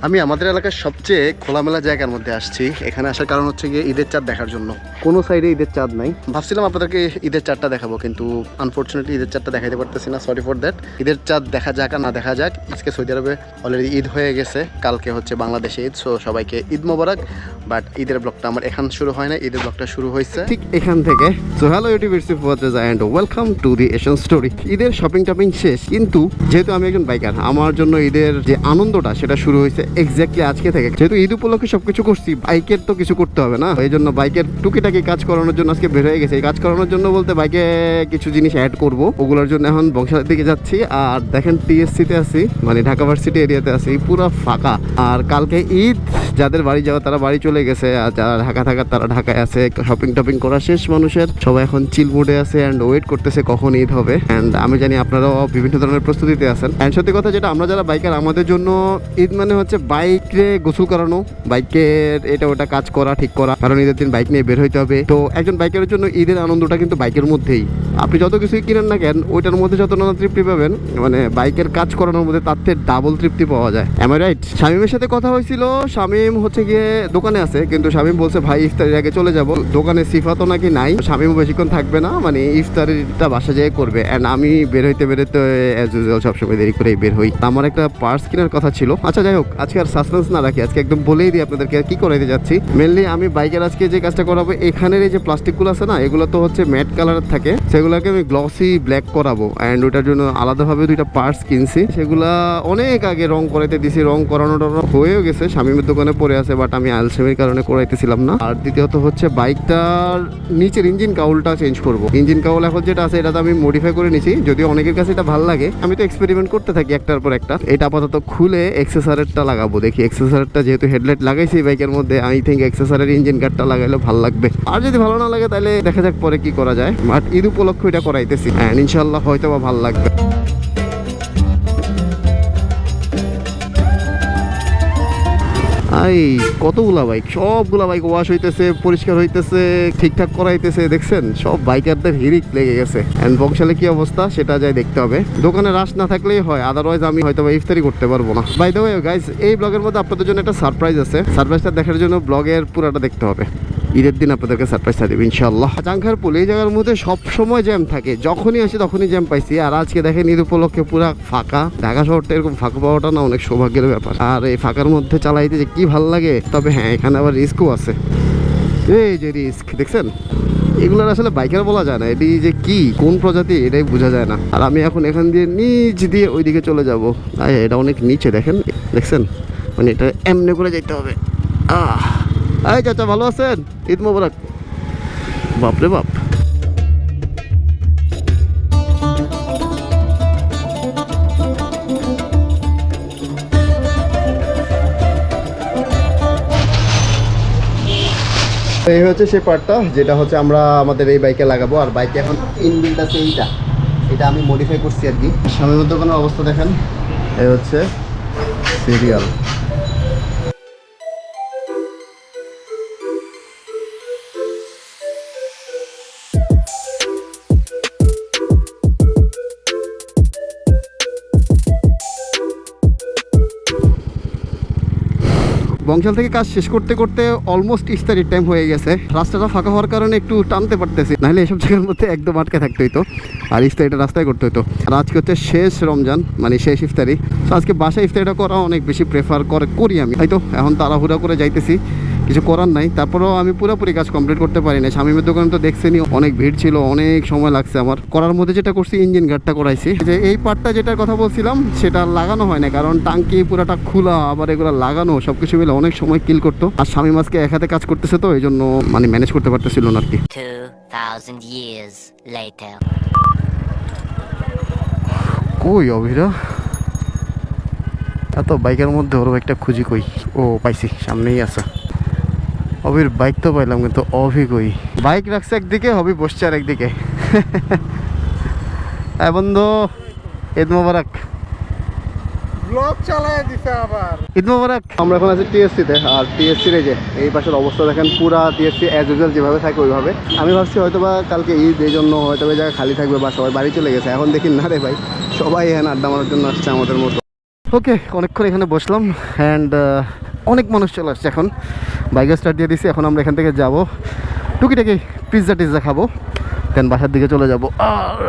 আমি আমাদের এলাকার সবচেয়ে খোলামেলা জায়গার মধ্যে আসছি। এখানে আসার কারণ হচ্ছে গিয়ে ঈদের চাঁদ দেখার জন্য। কোনো সাইডে ঈদের চাঁদ নাই। ভাবছিলাম আপনাদেরকে ঈদের চাঁদটা দেখাবো, কিন্তু আনফর্চুনেটলি ঈদের চাঁদটা দেখাতে পারতেছি না। Sorry for that. ঈদের চাঁদ দেখা যাক আর না দেখা যাক। আজকে সৌদি আরবে অলরেডি ঈদ হয়ে গেছে, কালকে হচ্ছে বাংলাদেশে ঈদ। সো সবাইকে ঈদ মোবারক। বাট ঈদের ব্লগটা আমার এখান শুরু হয় না, ঈদের ব্লগটা শুরু হয়েছে ঠিক এখান থেকে। So hello YouTubers and welcome to the Asian story. ঈদের শপিং টপিং শেষ, কিন্তু যেহেতু আমি একজন বাইকার, আমার জন্য ঈদের যে আনন্দটা সেটা শুরু হয়েছে এক্স্যাক্টলি আজকে থেকে। যেহেতু ঈদ উপলক্ষে সবকিছু করছি, বাইকের তো কিছু করতে হবে না, এই জন্য বাইকের টুকিটাকি কাজ করানোর জন্য আজকে বের হয়ে গেছে। এই কাজ করানোর জন্য বলতে বাইকে কিছু জিনিস অ্যাড করব, ওগুলোর জন্য এখন বংশালের দিকে যাচ্ছি। আর দেখেন টিএসসিতে আছি, মানে ঢাকা ভার্সিটি এরিয়াতে আছি, পুরো ফাঁকা। আর কালকে ঈদ, যাদের বাড়ি যাওয়া তারা বাড়ি চলে গেছে, আর যারা ঢাকা থাকার তারা ঢাকায় আছে। শপিং টপিং করা শেষ মানুষের, সবাই এখন চিল মোডে আছে অ্যান্ড ওয়েট করতেছে কখন ঈদ হবে। অ্যান্ড আমি জানি আপনারাও বিভিন্ন ধরনের প্রস্তুতিতে আছেন। অ্যান্ড সত্যি কথা যেটা, আমরা যারা বাইকার আমাদের জন্য ঈদ মানে হচ্ছে বাইকে গোসল করানো, বাইকের এটা ওটা কাজ করা, ঠিক করা, কারণ ঈদের দিন বাইক নিয়ে বের হইতে হবে। তো একজন বাইকারের জন্য ঈদের আনন্দটা কিন্তু বাইকের মধ্যেই। আপনি যত কিছুই কিনেন না কেন, ওইটার মধ্যে যত নানা তৃপ্তি পাবেন, মানে বাইকের কাজ করানোর মধ্যে তার থেকে ডাবল তৃপ্তি পাওয়া যায়। M I right? শামীমের সাথে কথা হয়েছিল, শামীম হচ্ছে গিয়ে দোকানে আছে, কিন্তু শামীম বলছে ভাই ইফতারির আগে চলে যাব। দোকানে সিফাতও নাকি নাই, শামীম বেশিক্ষণ থাকবে না, মানে ইফতারিটা বাসা যেয়ে করবে। অ্যান্ড আমি বের হইতে অ্যাজ ইউজুয়াল সবসময় দেরি করেই বের হই। আমার একটা পার্স কেনার কথা ছিল। আচ্ছা যাই হোক, আজকে আর সাসপেন্স না রাখি, আজকে একদম বলেই দিই আপনাদেরকে কি করাইতে যাচ্ছি। মেনলি আমি বাইকের আজকে যে কাজটা করাবো, এখানের এই যে প্লাস্টিকগুলো আছে না, এগুলো তো হচ্ছে ম্যাট কালারের থাকে, সেগুলোকে আমি গ্লসি ব্ল্যাক করাবো। অ্যান্ড ওটার জন্য আলাদাভাবে দুইটা পার্টস কিনছি, সেগুলা অনেক আগে রং করাইতে দিছি। রং করানোটা হয়েও গেছে, শামীমের দোকানে পড়ে আছে, বাট আমি আলসেমির কারণে করাইতেছিলাম না। আর দ্বিতীয়ত হচ্ছে বাইকটার নিচের ইঞ্জিন কাউলটা চেঞ্জ করব। ইঞ্জিন কাউল এখন যেটা আছে এটা তো আমি মডিফাই করে নিছি, যদিও অনেকের কাছে এটা ভালো লাগে। আমি তো এক্সপেরিমেন্ট করতে থাকি একটার পর একটা। এটা আপাতত খুলে এক্সেসরিটা লাগাবো, দেখি এক্সেসরিটা, যেহেতু হেডলাইট লাগাইছি বাইকের মধ্যে, আই থিঙ্ক এক্সেসরির ইঞ্জিন গার্ডটা লাগাইলে ভালো লাগবে। আর যদি ভালো না লাগে তাহলে দেখা যাক পরে কি করা যায়। বাট ঈদ উপলক্ষে এটা করাইতেছি, হ্যাঁ ইনশাল্লাহ হয়তো বা ভালো লাগবে। এই কতগুলা বাইক, সবগুলা বাইক ওয়াশ হইতেছে, পরিষ্কার হইতেছে, ঠিকঠাক করাইতেছে। দেখছেন, সব বাইকারদের হিরিক লেগে গেছে। এন্ড বংশালে কি অবস্থা সেটা যাই দেখতে হবে। দোকানে রাশ না থাকলেই হয়, আদারওয়াইজ আমি হয়তো ইফতারি করতে পারবো না। বাই দ্য ওয়ে গাইস, এই ব্লগের মধ্যে আপনাদের জন্য একটা সারপ্রাইজ আছে। সারপ্রাইজটা দেখার জন্য ব্লগের পুরাটা দেখতে হবে। ঈদের দিন আপনাদেরকে সারপ্রাইজটা দেবো ইনশাল্লাহ। জাংখারপুল এই জায়গার মধ্যে সব সময় জ্যাম থাকে, যখনই আসি তখনই জ্যাম পাইছি। আর আজকে দেখেন ঈদ উপলক্ষে পুরা ফাঁকা। ঢাকা শহরটা এরকম ফাঁকা পাওয়াটা না অনেক সৌভাগ্যের ব্যাপার। আর এই ফাঁকার মধ্যে চালাইতে যে কি ভালো লাগে। তবে হ্যাঁ, এখানে আবার রিস্কও আছে। এই যে রিস্ক দেখছেন, এগুলোর আসলে বাইকার বলা যায় না, এটি যে কি কোন প্রজাতি এটাই বোঝা যায় না। আর আমি এখন এখান দিয়ে নিচ দিয়ে ওইদিকে চলে যাব। এটা অনেক নিচে দেখছেন, মানে এটা এমনি করে যেতে হবে। এই চাচা ভালো আছেন? ঈদ মোবারক। বাপরে বাপ, এই হচ্ছে সেই পার্টটা যেটা হচ্ছে আমরা আমাদের এই বাইকে লাগাবো। আর বাইকে এখন ইনবিল্ট আছে এটা আমি মডিফাই করছি আর কি। সামনের দোকানের অবস্থা দেখেন, এই হচ্ছে সিরিয়াল। বংশাল থেকে কাজ শেষ করতে করতে অলমোস্ট ইফতারির টাইম হয়ে গেছে। রাস্তাটা ফাঁকা হওয়ার কারণে একটু টানতে পারতেছি, নাহলে এসব জায়গার মধ্যে একদম আটকে থাকতে হইতো আর ইফতারিটা রাস্তায় করতে হইতো। আর আজকে হচ্ছে শেষ রমজান, মানে শেষ ইফতারি। তো আজকে বাসায় ইফতারিটা করা অনেক বেশি প্রেফার করি আমি। হয়তো এখন তাড়াহুড়া করে যাইতেছি, কিছু করার নাই। তারপরেও আমি পুরোপুরি কাজ কমপ্লিট করতে পারি না। শামীমের দোকানে তো দেখছেনি, অনেক ভিড় ছিল, অনেক সময় লাগছে আমার করার মধ্যে। যেটা করছি ইঞ্জিন গার্ডটা করাইছি, যে এই পার্টটা যেটার কথা বলছিলাম সেটা লাগানো হয় না, কারণ টাঙ্কি পুরাটা খোলা, আবার এগুলো লাগানো, সবকিছু মিলে অনেক সময় কিল করতো। আর শামীম আজকে এক হাতে কাজ করতেছে, তো এই জন্য মানে ম্যানেজ করতে পারতেছিল না আর কি। 2000 years later. কই অভিরা, এত বাইকের মধ্যে ওর বাইকটা খুঁজি কই? ও পাইছি, সামনেই আছে। অভির বাইক তো পাইলাম, কিন্তু অভি কই? বাইক রাখছে একদিকে, হবি বসছে আর একদিকে। হ্যাঁ বন্ধু, ঈদ মোবারক। ব্লগ চালায় দিছে আবার। ঈদ মোবারক। আমরা এখন আছি টিএসসিতে, আর টিএসসির এই পাশের অবস্থা দেখেন, পুরা টিএসসি অ্যাজ ইউজুয়াল যেভাবে থাকে ওইভাবে। আমি ভাবছি হয়তো বা কালকে ঈদ, এই জন্য হয়তো জায়গা খালি থাকবে বা সবাই বাড়ি চলে গেছে। এখন দেখি না রে ভাই, সবাই এখানে আড্ডা মারার জন্য আসছে আমাদের মতো। ওকে, অনেকক্ষণ এখানে বসলাম অ্যান্ড অনেক মানুষ চলে আসছে এখন। বাইকে স্টার্ট দিয়ে দিছি। এখন আমরা এখান থেকে যাব টুকিটাকি পিৎজা টিৎজা খাবো, দেন বাসার দিকে চলে যাবো।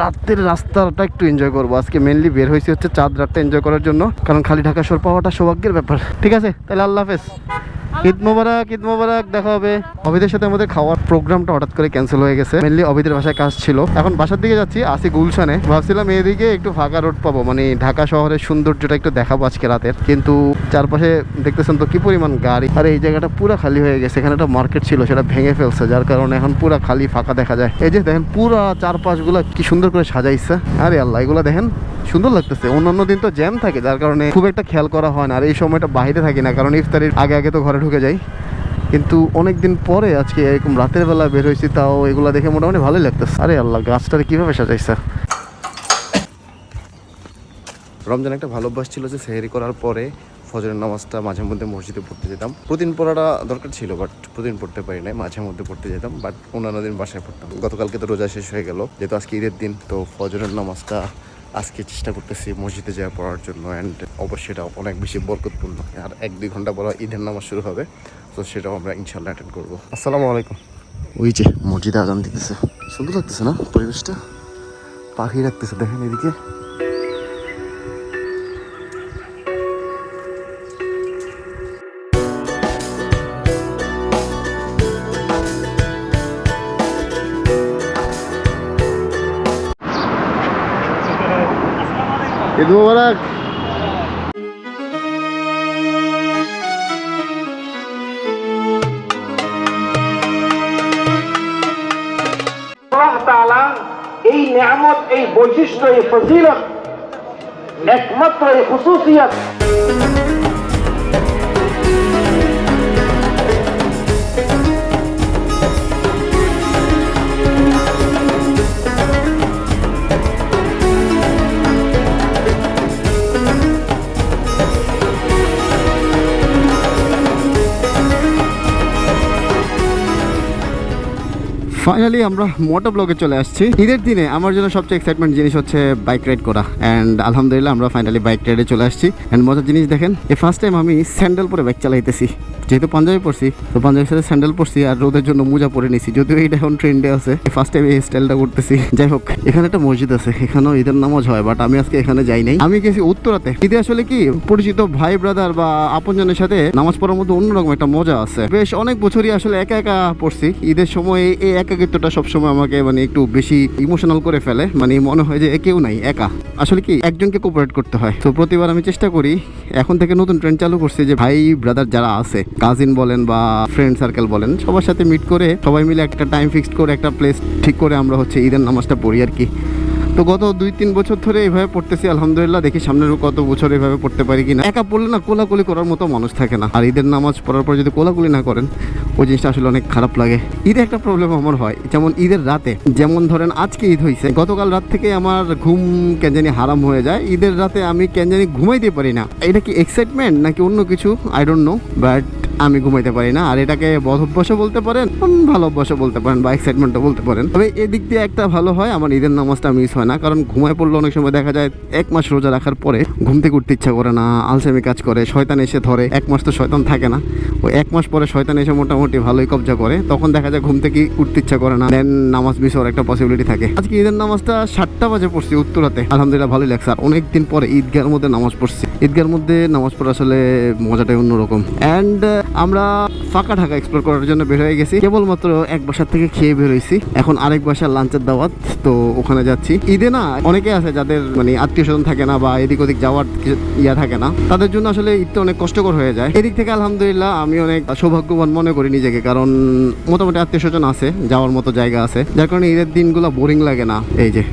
রাতের রাস্তাটা একটু এনজয় করবো আজকে। মেনলি বের হয়েছি হচ্ছে চাঁদ রাতটা এনজয় করার জন্য, কারণ খালি ঢাকা শহর পাওয়াটা সৌভাগ্যের ব্যাপার। ঠিক আছে, তাহলে আল্লাহ হাফেজ, ঈদ মোবারক, ঈদ মোবারক, দেখা হবে। অভিদের সাথে আমাদের খাওয়ার প্রোগ্রামটা হঠাৎ করে ক্যান্সেল হয়ে গেছে। মেনলি অভিদের বাসায় কাজ ছিল। এখন বাসার দিকে যাচ্ছি, আসি গুলশানে। ভাবছিলাম এদিকে একটু ফাঁকা রোড পাবো, মানে ঢাকা শহরের সৌন্দর্যটা একটু দেখাবো আজকে রাতের। কিন্তু চারপাশে দেখতেছেন তো কি পরিমাণ গাড়ি, আর এই জায়গাটা পুরো খালি হয়ে গেছে। এখানে একটা মার্কেট ছিল, সেটা ভেঙে ফেলছে, যার কারণে এখন পুরো খালি ফাঁকা দেখা যায়। এই যে দেখেন পুরা চারপাশগুলো কি সুন্দর করে সাজাইছে। আরে আল্লাহ, এগুলো দেখেন সুন্দর লাগতেছে। অন্যান্য দিন তো জ্যাম থাকে, যার কারণে খুব একটা খেয়াল করা হয় না। আর এই সময়টা বাইরে থাকি না, কারণ ইফতারির আগে আগে তো ঘরে ঢুকে যাই। কিন্তু অনেক দিন পরে আজকে এরকম রাতের বেলা বের হয়েছি, তাও এগুলো দেখে মোটামুটি ভালোই লাগতেছে। আরে আল্লাহ, গাছটারে কীভাবে সাজাইছে। রমজান একটা ভালো অভ্যাস ছিল যে সেহরি করার পরে ফজরের নামাজটা মাঝে মধ্যে মসজিদে পড়তে যেতাম। প্রতিদিন পড়াটা দরকার ছিল, বাট প্রতিদিন পড়তে পারি নাই, মাঝে মধ্যে পড়তে যেতাম। বাট অন্যান্য দিন বাসায় পড়তাম। গতকালকে তো রোজা শেষ হয়ে গেল, যেহেতু আজকে ঈদের দিন, তো ফজরের নামাজটা আজকে চেষ্টা করতেছি মসজিদে যাওয়া পড়ার জন্য। অ্যান্ড অবশ্যই এটা অনেক বেশি বরকতপূর্ণ। আর 1-2 ঘন্টা পর ঈদের নামাজ শুরু হবে, তো সেটাও আমরা ইনশাল্লাহ অ্যাটেন্ড করবো। আসসালামু আলাইকুম। ওই যে মসজিদে আজান দিতেছে, সুন্দর লাগতেছে না পরিবেশটা? পাখি রাখতেছে দেখেন এদিকে। ঈদ মোবারক। আল্লাহ তাআলা এই নিয়ামত, এই বৈশিষ্ট্য, এই ফজিলত, একমাত্র এই খুসুসিয়ত ফাইনালি আমরা মোটো ব্লগে চলে আসছি। ঈদের দিনে আমার জন্য সবচেয়ে এক্সাইটমেন্ট জিনিস হচ্ছে বাইক রাইড করা। অ্যান্ড আলহামদুলিল্লাহ আমরা ফাইনালি বাইক রাইডে চলে আসছি। অ্যান্ড মজার জিনিস দেখেন, এই ফার্স্ট টাইম আমি স্যান্ডেল পরে বাইক চালাইতেছি। যেহেতু পাঞ্জাবি পরছি, তো পাঞ্জাবির সাথে স্যান্ডেল পরছি আর রোদের জন্য মোজা পরে নিছি, যদিও এইটা এখন ট্রেন্ডে আছে। ফার্স্ট টাইম এই স্টাইলটা করতেছি। যাই হোক, এখানে একটা মসজিদ আছে, এখানেও ঈদের নামাজ হয়, বাট আমি আজকে এখানে যাই নাই। আমি গেছি উত্তরাতে। ঈদে আসলে কি পরিচিত ভাই ব্রাদার বা আপনজনের সাথে নামাজ পড়ার মধ্যে অন্যরকম একটা মজা আছে। বেশ অনেক বছরই আসলে একা একা পড়ছি। ঈদের সময় এই একাকিত্বটা সবসময় আমাকে মানে একটু বেশি ইমোশনাল করে ফেলে। মানে মনে হয় যে কেউ নাই, একা। আসলে কি একজনকে কোঅপারেট করতে হয়। তো প্রতিবার আমি চেষ্টা করি, এখন থেকে নতুন ট্রেন্ড চালু করছি যে ভাই ব্রাদার যারা আছে, কাজিন বলেন বা ফ্রেন্ড সার্কেল বলেন, সবার সাথে মিট করে সবাই মিলে একটা টাইম ফিক্সড করে একটা প্লেস ঠিক করে আমরা হচ্ছে ঈদের নামাজটা পড়ি আর কি। তো গত 2-3 বছর ধরে এইভাবে পড়তেছি আলহামদুলিল্লাহ। দেখি সামনের কত বছর এইভাবে পড়তে পারি কিনা। একা পড়লে না কোলাকুলি করার মতো মানুষ থাকে না। আর ঈদের নামাজ পড়ার পর যদি কোলাকুলি না করেন, ওই জিনিসটা আসলে অনেক খারাপ লাগে। ঈদে একটা প্রবলেম আমার হয়, যেমন ঈদের রাতে, যেমন ধরেন আজকে ঈদ হয়েছে, গতকাল রাত থেকে আমার ঘুম কেন জানি হারাম হয়ে যায়। ঈদের রাতে আমি কেন জানি ঘুমাইতে পারি না। এটা কি এক্সাইটমেন্ট নাকি অন্য কিছু, আই ডোন্ট নো, বাট আমি ঘুমাইতে পারি না। আর এটাকে বদ অভ্যাসও বলতে পারেন, ভালো অভ্যাসও বলতে পারেন, বা এক্সাইটমেন্টও বলতে পারেন। তবে এদিক দিয়ে একটা ভালো হয়, আমার ঈদের নামাজটা মিস হয় না। কারণ ঘুমায় পড়লে অনেক সময় দেখা যায় 1 মাস রোজা রাখার পরে ঘুম থেকে উঠতে ইচ্ছা করে না, আলসেমি কাজ করে, শয়তান এসে ধরে। 1 মাস তো শয়তান থাকে না, ওই 1 মাস পরে শয়তান এসে মোটামুটি ভালোই কবজা করে, তখন দেখা যায় ঘুম থেকে উঠতে ইচ্ছা করে না, দেন নামাজ মিস হওয়ার একটা পসিবিলিটি থাকে। আজকে ঈদের নামাজটা 7টা বাজে পড়ছি উত্তরাতে, আলহামদুলিল্লাহ ভালোই লাগছে। আর অনেকদিন পরে ঈদগাহের মধ্যে নামাজ পড়ছি। ঈদগাহের মধ্যে নামাজ পড়া আসলে মজাটাই অন্যরকম। অ্যান্ড আমরা ফাঁকা ঢাকা এক্সপ্লোর করার জন্য বের হয়ে গেছি। কেবলমাত্র এক বাসার থেকে খেয়ে বের হয়েছি, এখন আরেক বাসার লাঞ্চের দাওয়াত, তো ওখানে যাচ্ছি। ঈদে না অনেকে আছে যাদের মানে আত্মীয় স্বজন থাকে না বা এদিক ওদিক যাওয়ার ইয়া থাকে না, তাদের জন্য আসলে ঈদটা অনেক কষ্টকর হয়ে যায়। এদিক থেকে আলহামদুলিল্লাহ আমি অনেক সৌভাগ্যবান মনে করি নিজেকে, কারণ মোটামুটি আত্মীয় স্বজন আছে, যাওয়ার মতো জায়গা আছে, যার কারণে ঈদের দিনগুলো বোরিং লাগে না। এই যে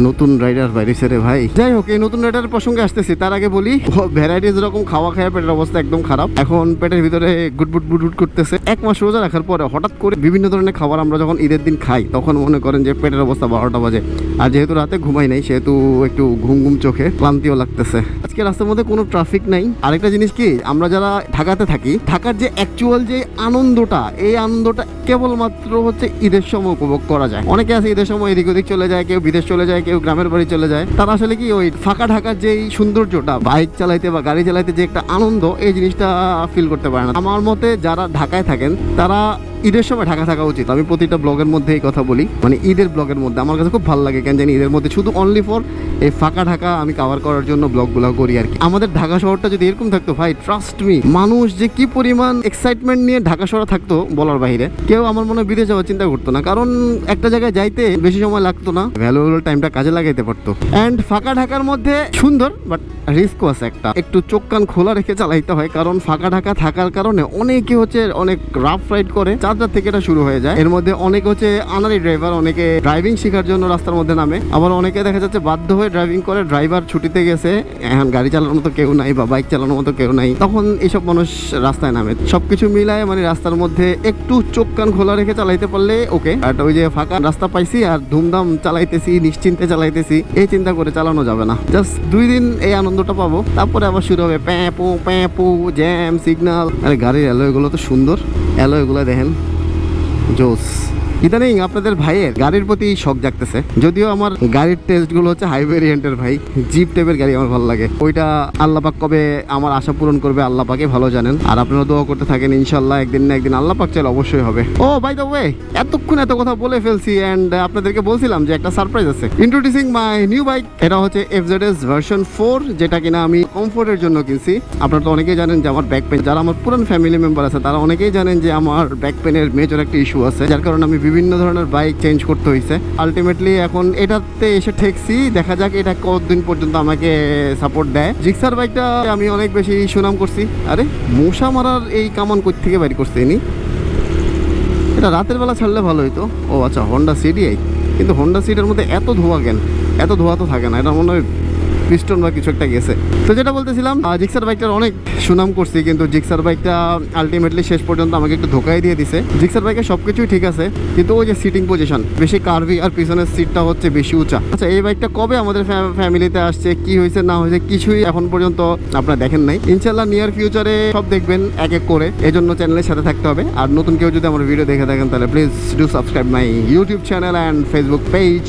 নতুন রাইডার বাইরেছে রে ভাই। যাই হোক, এই নতুন রাইডার প্রসঙ্গে আসতেছি, তার আগে বলি ভ্যারাইটিস রকম খাওয়া খাওয়া পেটের অবস্থা একদম খারাপ। এখন পেটের ভিতরে গুটবুট বুটবুট করতেছে। 1 মাস রোজা রাখার পরে হঠাৎ করে বিভিন্ন ধরনের খাবার আমরা যখন ঈদের দিন খাই, তখন মনে করেন যে পেটের অবস্থা 12টা বাজে। আর যেহেতু রাতে ঘুমাই নাই, সেহেতু একটু ঘুম ঘুম চোখে, ক্লান্তিও লাগতেছে। আজকে রাস্তার মধ্যে কোনো ট্রাফিক নাই। আরেকটা জিনিস কি, আমরা যারা ঢাকাতে থাকি, ঢাকার যে অ্যাকচুয়াল যে আনন্দটা, এই আনন্দটা কেবলমাত্র হচ্ছে ঈদের সময় উপভোগ করা যায়। অনেকে আছে ঈদের সময় এদিক ওদিক চলে যায়, কেউ বিদেশ চলে যায়, যায়, কেউ গ্রামের বাড়ি চলে যায়। তারা আসলে কি ওই ফাঁকা ঢাকার যেই সৌন্দর্যটা, বাইক চালাইতে বা গাড়ি চালাইতে যে একটা আনন্দ, এই জিনিসটা ফিল করতে পারে না। আমার মতে যারা ঢাকায় থাকেন তারা ঈদের সময় ঢাকা থাকা উচিত। আমি প্রতিটা ব্লগের মধ্যে এই কথা বলি, মানে ঈদের ব্লগের মধ্যে আমার কাছে খুব ভালো লাগে কেন জানি, ঈদের মধ্যে শুধু অনলি ফর এই ফাঁকা ঢাকা আমি কভার করার জন্য ব্লগগুলো করি আর কি। আমাদের ঢাকা শহরটা যদি এরকম থাকতো ভাই, ট্রাস্ট মি, মানুষ যে কি পরিমাণ এক্সাইটমেন্ট নিয়ে ঢাকা শহরে থাকতো বলার বাইরে। কেউ আমার মনে হয় বিদেশ যাওয়ার চিন্তা করতো না, কারণ একটা জায়গায় যাইতে বেশি সময় লাগতো না, ভ্যালুয়েবল টাইমটা কাজে লাগাইতে পারতো। অ্যান্ড ফাঁকা ঢাকার মধ্যে সুন্দর, বাট রিস্কও আছে একটা, একটু চোখ কান খোলা রেখে চালাইতে হয়, কারণ ফাঁকা ঢাকা থাকার কারণে অনেকে হচ্ছে অনেক রাফ রাইড করে, 4 থেকে এটা শুরু হয়ে যায়। এর মধ্যে অনেকে হচ্ছে আনারি ড্রাইভার, অনেকে ড্রাইভিং শেখার জন্য রাস্তার মধ্যে নামে, আবার অনেকে দেখা যাচ্ছে বাধ্য হয়ে ড্রাইভিং করে, ড্রাইভার ছুটিতে গেছে, এখন গাড়ি চালানোর মতো কেউ নাই বা বাইক চালানোর মতো কেউ নাই, তখন এইসব মানুষ রাস্তায় নামে। সবকিছু মিলায় মানে রাস্তার মধ্যে একটু চোখ কান খোলা রেখে চালাইতে পারলে ওকে। আর ওই যে ফাঁকা রাস্তা পাইছি আর ধুমধাম চালাইতেছি, নিশ্চিন্তে চালাইতেছি, এই চিন্তা করে চালানো যাবে না। জাস্ট 2 দিন এই আনন্দটা পাবো, তারপরে আবার শুরু হবে প্যাপু জ্যাম, সিগন্যাল। আরে গাড়ির অ্যালয়গুলো তো সুন্দর, অ্যালয়গুলো দেখেন জোস। ইদানিং আপনাদের ভাইয়ের গাড়ির প্রতি শখ জাগতেছে, যদিও আমার গাড়ির টেস্ট গুলো হচ্ছে হাই ভেরিয়েন্টের ভাই, জিপ টাইপের গাড়ি আমার ভালো লাগে। ওইটা আল্লাহ পাক কবে আমার আশা পূরণ করবে আল্লাহ পাকে ভালো জানেন। আর আপনারা দোয়া করতে থাকেন, ইনশাল্লাহ একদিন না একদিন আল্লাহ পাক চাইলে অবশ্যই হবে। ও বাই দ্য ওয়ে, এতক্ষণ এত কথা বলে ফেলছি, এন্ড আপনাদেরকে বলছিলাম যে একটা সারপ্রাইজ আছে। ইন্ট্রোডিউসিং মাই নিউ বাইক, এটা হচ্ছে FZS ভার্সন 4, যেটা কিনা আমি কমফোর্টের জন্য কিনছি। আপনারা তো অনেকেই জানেন যে আমার ব্যাক পেন, যারা আমার পুরান ফ্যামিলি মেম্বার আছে তারা অনেকেই জানেন যে আমার ব্যাক পেনের মেজর একটা ইস্যু আছে, যার কারণে আমি বিভিন্ন ধরনের বাইক চেঞ্জ করতে হয়েছে। আলটিমেটলি এখন এটাতে এসে ঠেকছি, দেখা যাক এটা কতদিন পর্যন্ত আমাকে সাপোর্ট দেয়। জিক্সার বাইকটা আমি অনেক বেশি সুনাম করছি। আরে মশা মারার এই কামান কই থেকে বাইর করছে ইনি, এটা রাতের বেলা ছাড়লে ভালো হইতো। ও আচ্ছা, হন্ডা সিডিআই, কিন্তু হন্ডা সিডির মধ্যে এত ধোঁয়া কেন? এত ধোঁয়া তো থাকে না, এটা মনে হয় পিস্টন বা কিছু একটা গেছে। তো যেটা বলতেছিলাম, জিক্সার বাইকটার অনেক সুনাম করছি, কিন্তু জিক্সার বাইকটা আলটিমেটলি শেষ পর্যন্ত আমাকে একটু ধোকাই দিয়ে দিছে। জিক্সার বাইকের সব কিছুই ঠিক আছে, কিন্তু ওই যে সিটিং পজিশন বেশি কার্ভি, আর পিছনের সিটটা হচ্ছে বেশি উঁচা। আচ্ছা, এই বাইকটা কবে আমাদের ফ্যামিলিতে আসছে, কি হয়েছে না হয়েছে কিছুই এখন পর্যন্ত আপনারা দেখেন নাই। ইনশাল্লাহ নিয়ার ফিউচারে সব দেখবেন এক এক করে, এই জন্য চ্যানেলের সাথে থাকতে হবে। আর নতুন কেউ যদি আমার ভিডিও দেখে থাকেন তাহলে please do subscribe my YouTube channel and Facebook page.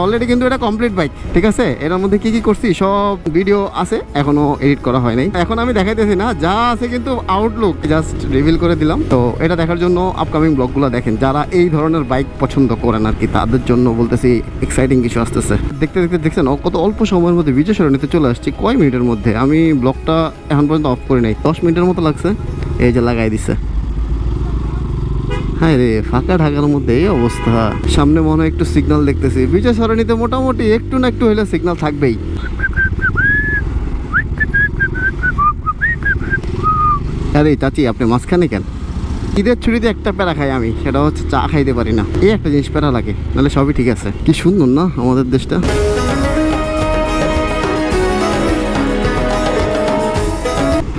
Already কিন্তু এটা কমপ্লিট বাইক, ঠিক আছে। এর মধ্যে কি কি করছি সব ভিডিও আছে, এখনো এডিট করা হয় নাই। এখন আমি দেখাইতেছি না, যা আছে কিন্তু আউটলুক জাস্ট রিভিল করে দিলাম। তো এটা দেখার জন্য আপকামিং ব্লগগুলো দেখেন, যারা এই ধরনের বাইক পছন্দ করেন আর কি, তাদের জন্য বলতেছি এক্সাইটিং কিছু আসতেছে। দেখতে দেখতে দেখছেন কত অল্প সময়ের মধ্যে বিজয় সরণিতে চলে আসছি, কয় মিনিটের মধ্যে। আমি ব্লগটা এখন পর্যন্ত অফ করি নাই, 10 মিনিটের মতো লাগছে। এই যে লাগাই দিছে। হ্যাঁ রে, ফাঁকা ঢাকার মধ্যে এই অবস্থা। সামনে মনে হয় একটু সিগন্যাল দেখতেছি, বিজয় সরণিতে মোটামুটি একটু না একটু হলে সিগন্যাল থাকবেই। আরে চাচি, আপনি মাঝখানে কেন? ঈদের ছুটিতে একটা প্যারা খাই আমি, সেটা হচ্ছে চা খাইতে পারি না। এই একটা জিনিস প্যারা লাগে, নাহলে সবই ঠিক আছে। কি সুন্দর না আমাদের দেশটা।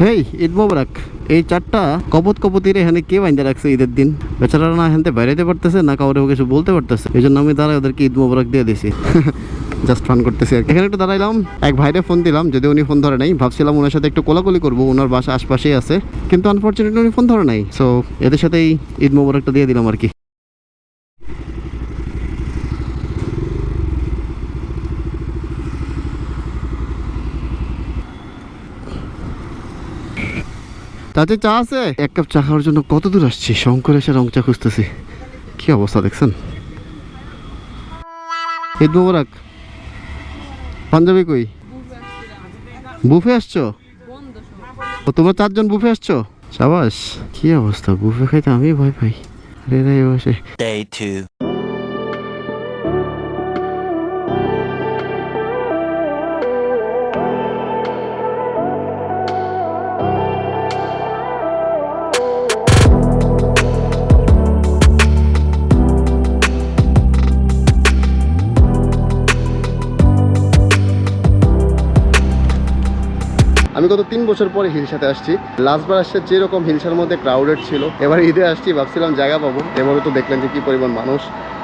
হেই, ঈদ মোবারক। এই চারটা কপতির এখানে কে বাইন্দা রাখছে ঈদের দিন? বেচারারা না এখান থেকে বেরোতে পারতেছে না, কাউরে কিছু বলতে পারতেছে, এই জন্য আমি দাঁড়াই ওদেরকে ঈদ মোবারক দিয়ে দিছি। জাস্ট ফান করতেছি আর এখানে একটু দাঁড়াইলাম, এক ভাইরে ফোন দিলাম, যদি উনি ফোন ধরে নাই। ভাবছিলাম ওনার সাথে একটু কোলাকুলি করবো, ওনার বাসা আশপাশেই আছে, কিন্তু আনফর্চুনেটলি উনি ফোন ধরে নাই। সো এদের সাথেই ঈদ মোবারকটা দিয়ে দিলাম আর কি। চাচি চা আছে? 1 কাপ চা খাওয়ার জন্য কত দূর আসছি, শঙ্কর এসে রং চা খুঁজতেছি। কি অবস্থা দেখছেন। ঈদ মোবারক। পাঞ্জাবি কই? বুফে আসছো? ও তোমরা 4 জন বুফে আসছো? সাবাস। কি অবস্থা, বুফে খাইতে আমি ভয় পাই। আরে রে বসে। Day 2. আমি গত 3 বছর পরে হিলসাতে আসছি। লাস্টবার আসছে যেরকম হিলসার মধ্যে ক্রাউডেড ছিল, এবার ঈদে আসছি ভাবছিলাম জায়গা পাবো, এবারে তো দেখলেন যে কি পরিমাণ মানুষ।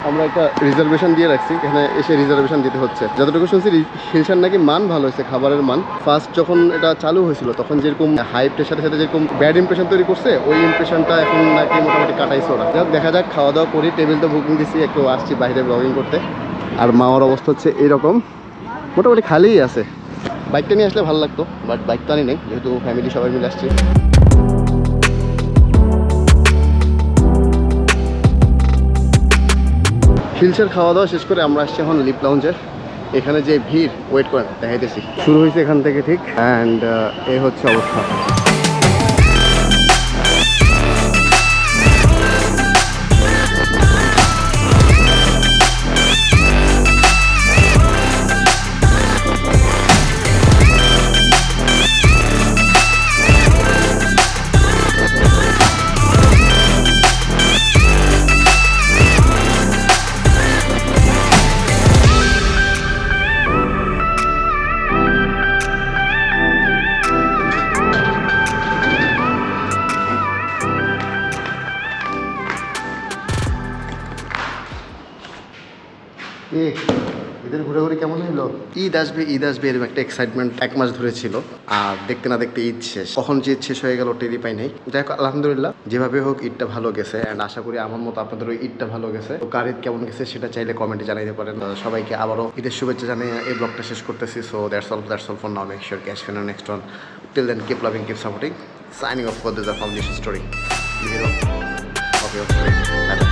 আমরা একটা রিজার্ভেশন দিয়ে রাখছি, এখানে এসে রিজার্ভেশন দিতে হচ্ছে। যতটুকু শুনছি হিলসার নাকি মান ভালো হয়েছে, খাবারের মান। ফার্স্ট যখন এটা চালু হয়েছিল তখন যেরকম হাইপের সাথে সাথে যেরকম ব্যাড ইমপ্রেশন তৈরি করছে, ওই ইমপ্রেশনটা এখন নাকি মোটামুটি কাটাইছে ওরা। দেখা যাক, খাওয়া দাওয়া করি, টেবিল তো বুকিং দিছি, একটু আসছি বাইরে ব্লগিং করতে। আর মাওয়ার অবস্থা হচ্ছে এরকম, মোটামুটি খালিই আছে। বাইকটা নিয়ে আসলে ভালো লাগতো, বাট বাইক তো আনি নেই, যেহেতু ফ্যামিলি সবাই মিলে আসছে। হিলসের খাওয়া দাওয়া শেষ করে আমরা আসছি এখন লিপ লাউঞ্জে। এখানে যে ভিড়, ওয়েট করেন দেখাইতেছি। শুরু হয়েছে এখান থেকে ঠিক, অ্যান্ড এই হচ্ছে অবস্থা। ঈদের ঘোরাঘুরি কেমন হলো? ঈদ আসবে এরকম একটা এক্সাইটমেন্ট 1 মাস ধরে ছিল, আর দেখতে না দেখতে ঈদ শেষ। কখন যে ঈদ শেষ হয়ে গেল টেরই পাই নাই। যাই হোক, আলহামদুলিল্লাহ যেভাবে হোক ঈদটা ভালো গেছে, অ্যান্ড আশা করি আমার মতো আপনাদের ওই ঈদটা ভালো গেছে। তো কার ঈদ কেমন গেছে সেটা চাইলে কমেন্টে জানাইতে পারেন। সবাইকে আবারও ঈদের শুভেচ্ছা জানিয়ে এই ব্লগটা শেষ করতেছি। So that's all for now. Make sure catch fin next one. Till then keep loving, keep supporting. Signing off for this foundation story. Okay.